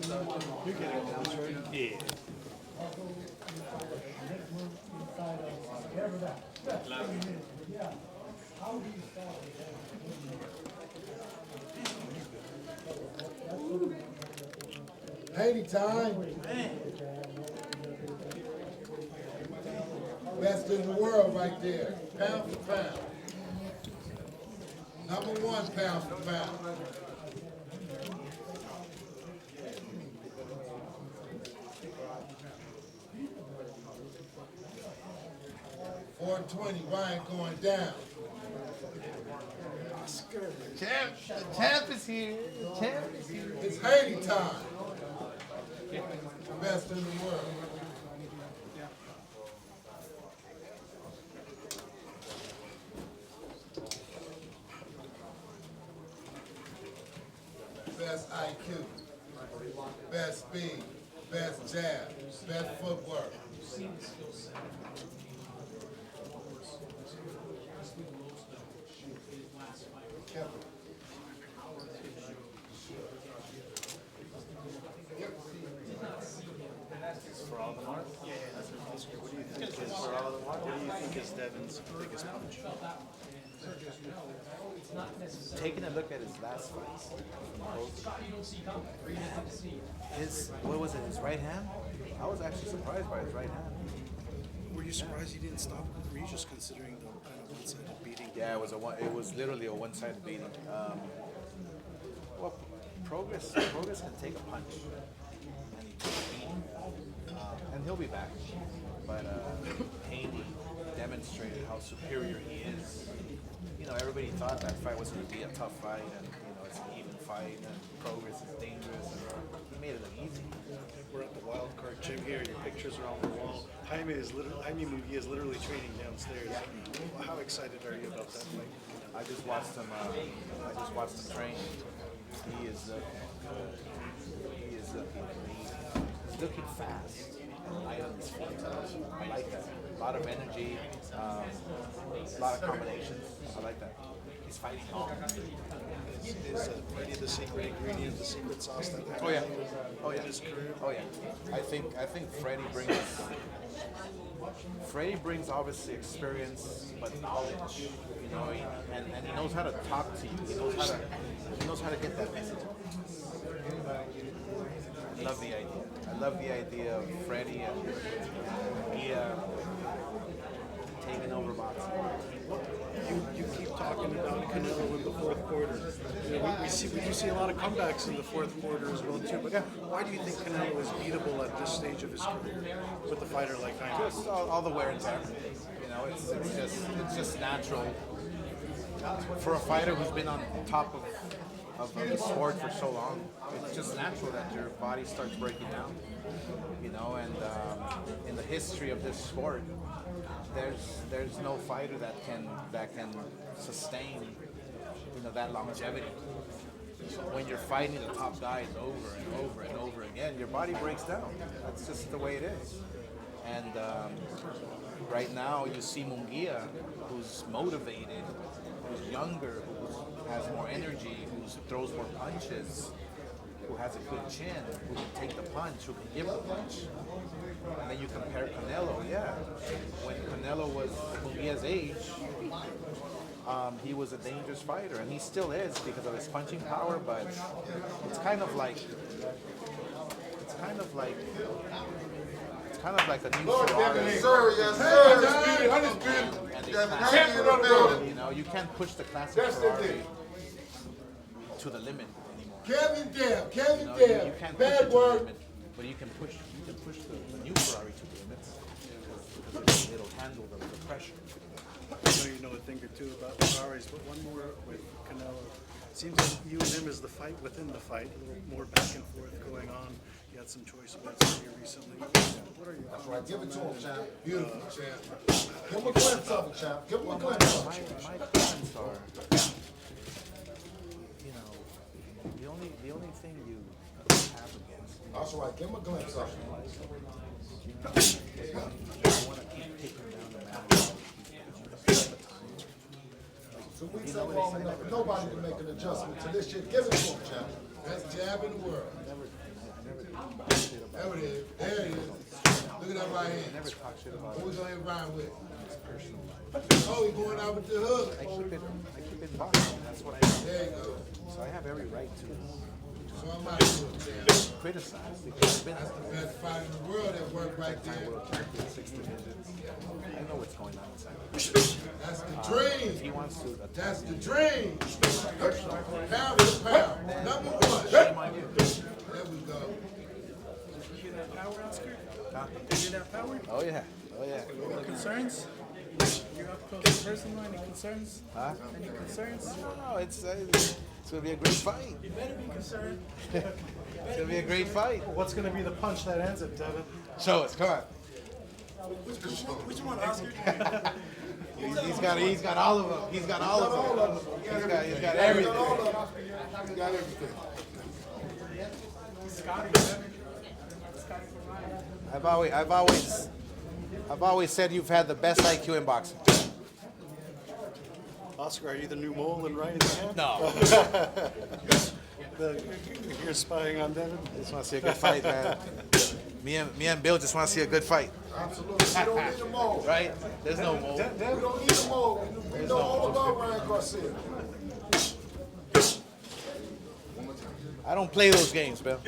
You're getting close, right? Yeah. Haney time. Best in the world right there. Pound for pound. Number one pound for pound. .420, Ryan going down. The champ is here. The champ is here. It's Haney time. Best in the world. Best IQ, best speed, best jab, best footwork. For all the mark? Yeah, that's what do you think is for all the mark? What do you think is Devin's biggest punch? Taking a look at his last fights, what was it, his right hand? I was actually surprised by his right hand. Were you surprised he didn't stop? Were you just considering the kind of one-sided beating? Yeah, it was literally a one-sided beating. Well, progress can take a punch, and he took a beating, and he'll be back. But Haney demonstrated how superior he is. You know, everybody thought that fight was going to be a tough fight, and you know, it's an even fight, and progress is dangerous, and he made it look easy. We're at the wild card gym here. Your pictures are on the wall. Jaime Munguía is literally training downstairs. How excited are you about that fight? I just watched him. I just watched him train. He is looking fast and light on his feet. I like that. A lot of energy, a lot of combinations. I like that. He's fighting hard. Is Freddie the secret ingredient, the secret sauce that Oh yeah. Oh yeah. his career? Oh yeah. I think Freddie brings obviously experience, but knowledge. You know, and he knows how to talk to you. He knows how to get that message. I love the idea. I love the idea of Freddie and Munguía taking over boxing. You keep talking about Canelo in the fourth quarter. You know, we do see a lot of comebacks in the fourth quarter as well too. But why do you think Canelo is beatable at this stage of his career with a fighter like Jaime? Just all the wear and tear. You know, it's just natural for a fighter who's been on top of the sport for so long. It's just natural that your body starts breaking down. You know, and in the history of this sport, there's no fighter that can sustain, you know, that longevity. When you're fighting the top guys over and over and over again, your body breaks down. That's just the way it is. And right now, you see Munguía, who's motivated, who's younger, who has more energy, who throws more punches, who has a good chin, who can take the punch, who can give the punch. And then you compare Canelo, yeah. When Canelo was Munguia's age, he was a dangerous fighter, and he still is because of his punching power, but it's kind of like a new Ferrari. Yes, sir. Yes, sir. Undisputed. And they Devin classic, Haney in the building. you know, you can't push the classic Yes, Ferrari indeed. to the limit anymore. Kevin Dale. You Kevin know, Dale. you can't push it Bad to the word. limit, but you can push the new Ferrari to the limits because it'll handle the pressure. I know you know a thing or two about Ferraris, but one more with Canelo. It seems like you and him is the fight within the fight, a little more back and forth going on. You had some choice words here recently. What are your That's right. Give it to him, champ. Beautiful, champ. Give him a glimpse of it, champ. Give him a glimpse of it. My comments are, you know, the only thing you have against me That's right. Give him a glimpse of it. is you want to keep taking down the man. 2 weeks ain't long enough for nobody to make an adjustment to this shit. Give it to him, champ. Best jab in the world. I never in. never talk shit about Who it. we gonna hit Ryan with? It's personal. Oh, he going out with the hook. I keep it boxing. That's what I do. There you go. So I have every right to So I'm out of here. criticize because I've been That's the best fight in the world that worked right there. world champion 6 divisions. I know what's going on inside. That's the dream. If he wants to attack That's the me, dream. Pound for pound. Number one. shame on you. There we go. You hear that power, Oscar? Huh? You hear that power? Oh yeah. Oh yeah. Any concerns? You're up close and personal. Any concerns? Huh? Any concerns? No, it's gonna be a great fight. You better be concerned. It's gonna be a great fight. What's going to be the punch that ends it, Devin? Show us, come on. Which one, Oscar? He's got all of them. He's got all of them. He's got everything. He got everything. Scotty, Devin. Scotty for Ryan. I've always said you've had the best IQ in boxing. Oscar, are you the new mole in Ryan's camp? No. You're spying on Devin? Just want to see a good fight, man. Me and Bill just want to see a good fight, Absolutely. We don't need them all. right? There's no more. We don't need them all. We know all about Ryan Garcia. I don't play those games, Bill.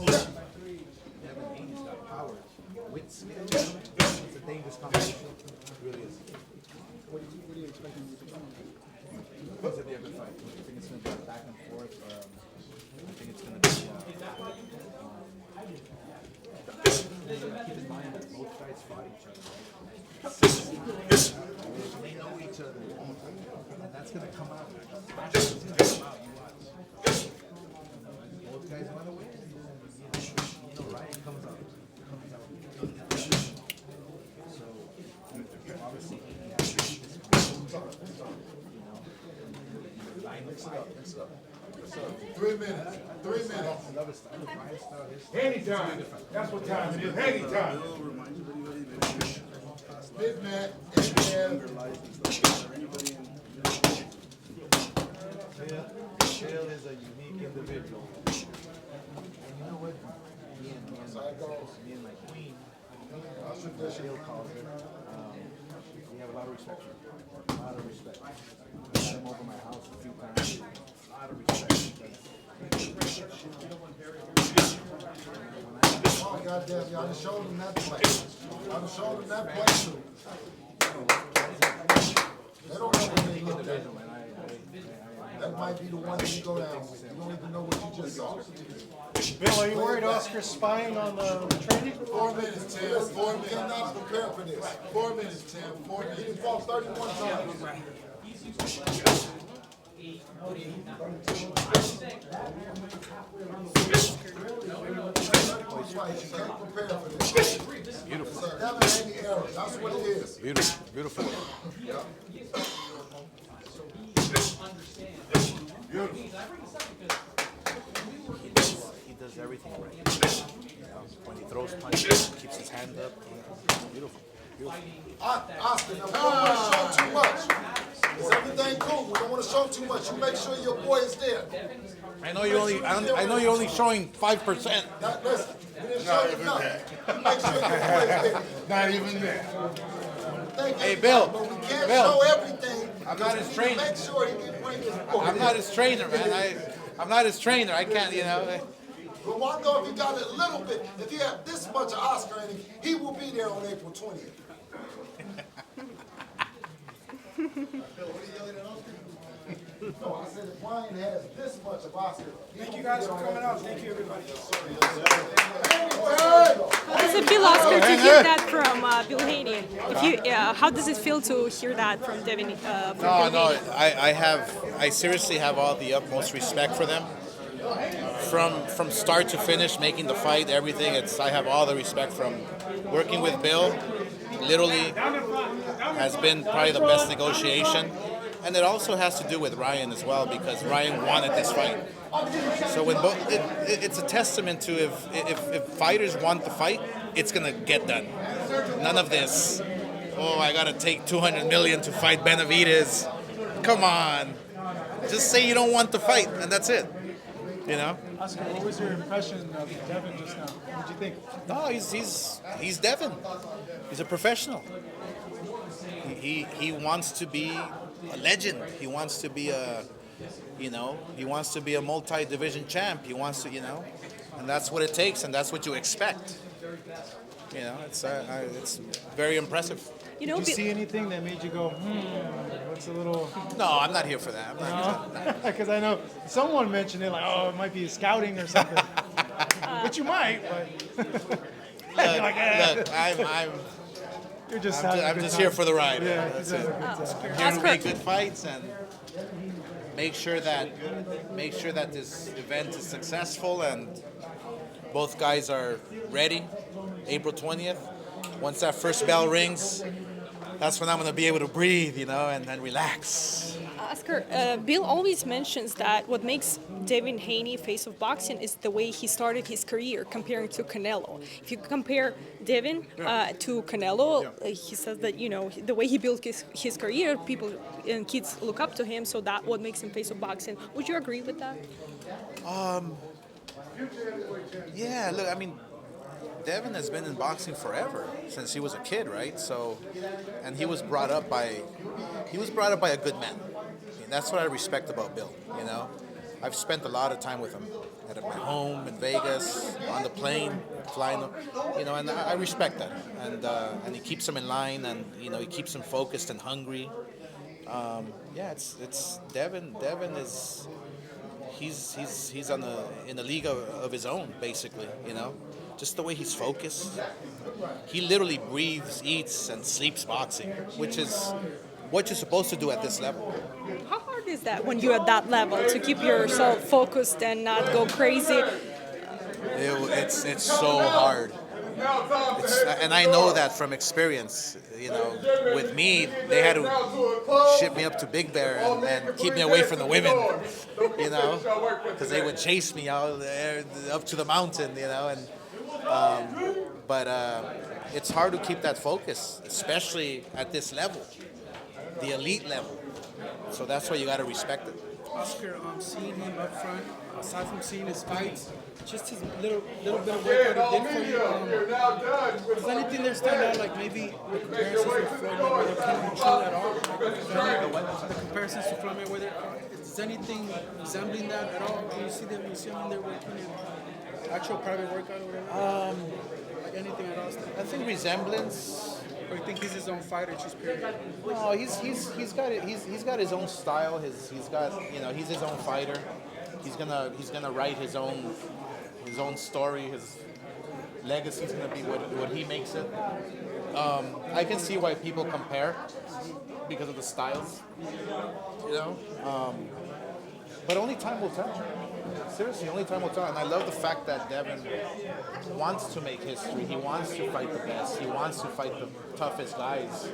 Devin Haney's got power with skill. It's a dangerous combination. It really is. What do you expect him to do? It's gonna be a good fight. I think it's gonna be back and forth. I think it's gonna be. Keep in mind that both guys fought each other. They know each other, and that's gonna come out. It's gonna come out. You watch. Both guys want to win. You know, Ryan comes out. So obviously he has to keep his control. Mix it up. 3 minutes. 3 minutes. I love his style. Ryan's style is. Haney time. That's what time it is. Haney time. Big man. And Bill is a unique individual. And you know what? Me and my queen, Bill calls her. We have a lot of respect for her. A lot of respect. I had him over my house a few times. A lot of respect. oh, goddamn, y'all just showed him that play. Y'all just showed him that play too. They don't know what they looked at. That might be the one that you go down with. You don't even know what you just saw. Bill, are you worried Oscar's spying on the training? 4 minutes, Tim. 4 minutes. Cannot prepare for this. 4 minutes, Tim. 4 minutes. He done fought 31 times. Fights. You can't prepare for this. Beautiful. It's a Devin Haney era. That's what it is. Beautiful. Beautiful. He does everything right. You know, when he throws punches, keeps his hand up. Beautiful. Beautiful. Oscar, now we don't want to show too much. Is everything cool? We don't want to show too much. You make sure your boy is there. I know you're only showing 5%. Now, listen, we didn't show you nothing. You make sure your boy is there. Not even there. Thank you, Hey, Bill. but we can't Bill. show everything. I'm not his We need to trainer. make sure he can bring his boy. I'm not his trainer, man. I'm not his trainer. I can't, you know. But I know if he got a little bit, if he had this much of Oscar in him, he will be there on April 20th. Bill, what are you yelling at Oscar? No, I said if Ryan has this much of Oscar. Thank you guys for coming out. Thank you, everybody. How does it feel, Oscar, to hear that from Bill Haney? If you, how does it feel to hear that from Devin? From Bill No, Haney? I seriously have all the utmost respect for them. From start to finish, making the fight, everything. I have all the respect from working with Bill. Literally has been probably the best negotiation, and it also has to do with Ryan as well because Ryan wanted this fight. So when it's a testament to if fighters want the fight, it's gonna get done. None of this. Oh, I gotta take $200 million to fight Benavidez. Come on, just say you don't want the fight, and that's it. You know. Oscar, what was your impression of Devin just now? What did you think? No, he's Devin. He's a professional. He wants to be a legend. He wants to be he wants to be a multi-division champ. He wants to, and that's what it takes, and that's what you expect. It's very impressive. You know, Did you see anything that made you go, what's a little... No, I'm not here for that. Because I know someone mentioned it, like, oh, it might be scouting or something. Which you might, but... Look, You're just I'm just here for the ride. Yeah, That's exactly. it. I'm here to make good fights and make sure that this event is successful and both guys are ready. April 20th. Once that first bell rings, that's when I'm going to be able to breathe, and relax. Oscar, Bill always mentions that what makes Devin Haney face of boxing is the way he started his career comparing to Canelo. If you compare Devin to Canelo, he says that, the way he built his career, people and kids look up to him, so that what makes him face of boxing. Would you agree with that? Yeah, look, I mean, Devin has been in boxing forever, since he was a kid, right? So, and he was brought up by a good man. That's what I respect about Bill, I've spent a lot of time with him at my home in Vegas, on the plane, flying, and I respect that. And he keeps him in line, and he keeps him focused and hungry. It's Devin. Devin is he's in a league of his own, basically. Just the way he's focused. He literally breathes, eats, and sleeps boxing, which is what you're supposed to do at this level. How hard is that when you're at that level to keep yourself focused and not go crazy? It's so hard. And I know that from experience. With me, they had to ship me up to Big Bear and keep me away from the women, because they would chase me out there up to the mountain, but it's hard to keep that focus, especially at this level, the elite level. So that's why you got to respect it. Oscar, seeing him up front, aside from seeing his fights, just his little bit of work that he did for you. Does anything there stand out, like maybe the comparisons with Floyd Mayweather can't control at all? The comparisons to Floyd Mayweather, is anything resembling that at all? Do you see them in there working in actual private workout or whatever? Like anything at all? I think resemblance. Or you think he's his own fighter, just period? No, he's got his own style. He's got he's his own fighter. He's gonna write his own story. His legacy's gonna be what he makes it. I can see why people compare because of the styles, but only time will tell. Seriously, only time will tell. And I love the fact that Devin wants to make history. He wants to fight the best. He wants to fight the toughest guys.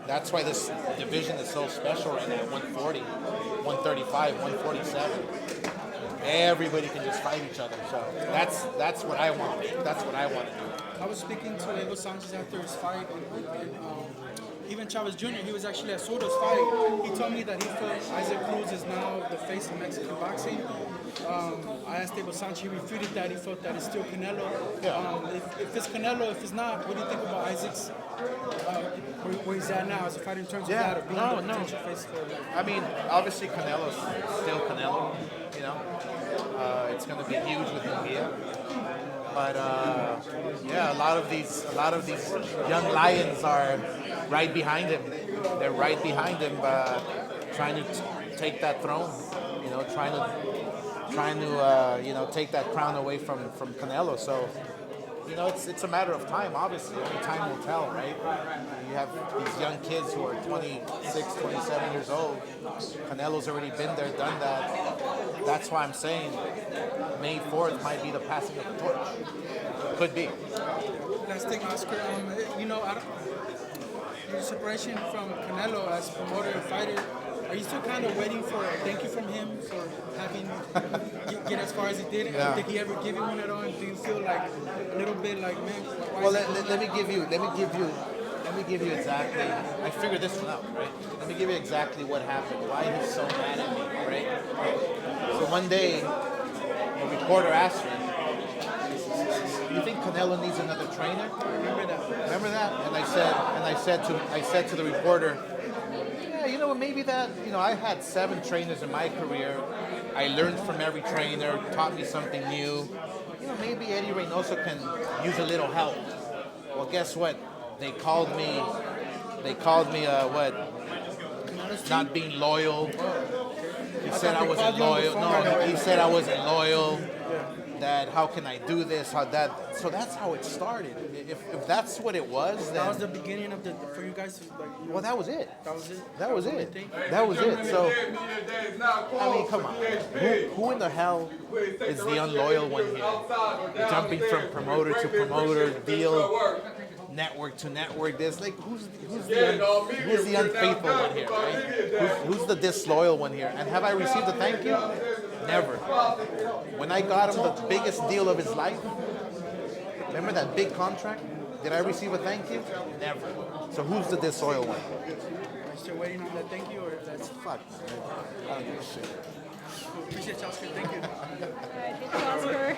That's why this division is so special right now. 140, 135, 147. Everybody can just fight each other. So that's what I want. That's what I want to do. I was speaking to Diego Sanchez after his fight, and even Chavez Jr., he was actually at Soto's fight. He told me that he felt Isaac Cruz is now the face of Mexican boxing. I asked Diego Sanchez, he refuted that. He felt that it's still Canelo. If it's Canelo, if it's not, what do you think about Isaac's, where he's at now as a fighter in terms of that, of being the potential face for I mean, obviously Canelo's still Canelo, it's going to be huge with Munguía. But a lot of these young lions are right behind him. They're right behind him, trying to take that throne. You know, trying to take that crown away from Canelo. So, you know, it's a matter of time. Obviously, only time will tell, right? You have these young kids who are 26, 27 years old. Canelo's already been there, done that. That's why I'm saying May 4th might be the passing of the torch. Could be. Last thing, Oscar. You know, your separation from Canelo as promoter and fighter. Are you still kind of waiting for a thank you from him for having get as far as he did? Yeah. Did he ever give you one at all? And do you feel like a little bit like, man? Well, let me give you exactly. I figured this one out, right? Let me give you exactly what happened. Why he's so mad at me, right? So one day, a reporter asked me, "You think Canelo needs another trainer?" Remember that? And I said to the reporter, "Yeah, you know, maybe that. You know, I had 7 trainers in my career. I learned from every trainer, taught me something new. You know, maybe Eddie Reynoso can use a little help." Well, guess what? They called me what? Not being loyal. He said I wasn't loyal. No, he said I wasn't loyal. That how can I do this? How that? So that's how it started. If that's what it was, then That was the beginning of for you guys. Like, well, that was it. that was it. That was it. That was it. So I mean, come on. Who in the hell is the unloyal one here? Jumping from promoter to promoter, deal, network to network. There's like who's the unfaithful one here, right? Who's the disloyal one here? And have I received a thank you? Never. When I got him the biggest deal of his life, remember that big contract? Did I receive a thank you? Never. So who's the disloyal one? Are you still waiting on that thank you, or if that's Fuck, man. I don't give a shit. appreciate you, Oscar. Thank you. All right, thank you, Oscar.